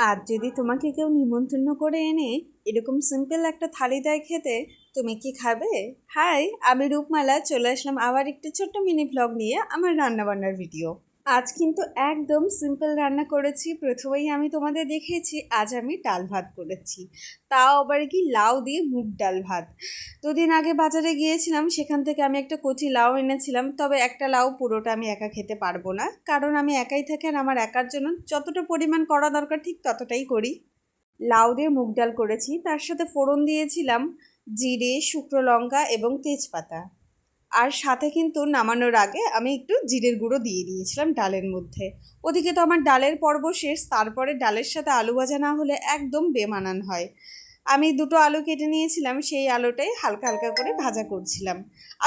আজ যদি তোমাকে কেউ নিমন্ত্রণ করে এনে এরকম সিম্পল একটা থালি দেয় খেতে, তুমি কি খাবে? হাই, আমি রূপমালা চলে আসলাম আবার একটু ছোট্ট মিনি ভ্লগ নিয়ে আমার রান্নাবান্নার ভিডিও। আজ কিন্তু একদম সিম্পল রান্না করেছি। প্রথমেই আমি তোমাদের দেখিয়েছি আজ আমি ডাল ভাত করেছি, তাও আবার কি লাউ দিয়ে মুগ ডাল ভাত। দুদিন আগে বাজারে গিয়েছিলাম, সেখান থেকে আমি একটা কচি লাউ এনেছিলাম, তবে একটা লাউ পুরোটা আমি একা খেতে পারবো না, কারণ আমি একাই থাকি আর আমার একার জন্য যতটা পরিমাণ করা দরকার ঠিক ততটাই করি। লাউ দিয়ে মুগ ডাল করেছি, তার সাথে ফোড়ন দিয়েছিলাম জিরে, শুকনো লঙ্কা এবং তেজপাতা। আর সাথে কিন্তু নামানোর আগে আমি একটু জিরের গুঁড়ো দিয়ে দিয়েছিলাম ডালের মধ্যে। ওদিকে তো আমার ডালের পর্ব শেষ, তারপরে ডালের সাথে আলু ভাজা না হলে একদম বেমানান হয়। আমি দুটো আলু কেটে নিয়েছিলাম, সেই আলুটাই হালকা হালকা করে ভাজা করছিলাম।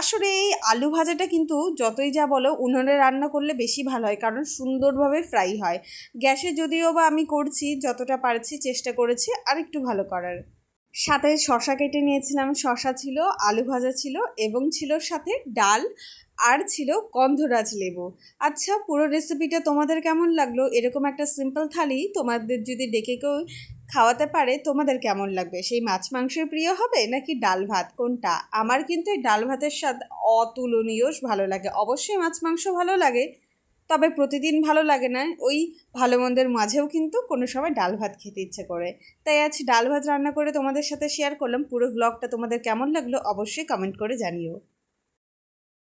আসলে এই আলু ভাজাটা কিন্তু যতই যা বলো উনুনে রান্না করলে বেশি ভালো হয়, কারণ সুন্দরভাবে ফ্রাই হয়। গ্যাসে যদিও বা আমি করছি, যতটা পারছি চেষ্টা করেছি আর একটু ভালো করার। সাথে শসা কেটে নিয়েছিলাম, শসা ছিল, আলু ভাজা ছিল এবং ছিল সাথে ডাল, আর ছিল গন্ধরাজ লেবু। আচ্ছা, পুরো রেসিপিটা তোমাদের কেমন লাগলো? এরকম একটা সিম্পল থালি তোমাদের যদি ডেকে কেউ খাওয়াতে পারে, তোমাদের কেমন লাগবে? সেই মাছ মাংসের প্রিয় হবে নাকি ডাল ভাত, কোনটা? আমার কিন্তু এই ডাল ভাতের স্বাদ অতুলনীয় ভালো লাগে। অবশ্যই মাছ মাংস ভালো লাগে, তবে প্রতিদিন ভালো লাগে না। ওই ভালো মন্দের মাঝেও কিন্তু কোনো সময় ডাল ভাত খেতে ইচ্ছে করে। তাই আজ ডাল ভাত রান্না করে তোমাদের সাথে শেয়ার করলাম। পুরো ব্লগটা তোমাদের কেমন লাগলো অবশ্যই কমেন্ট করে জানিও।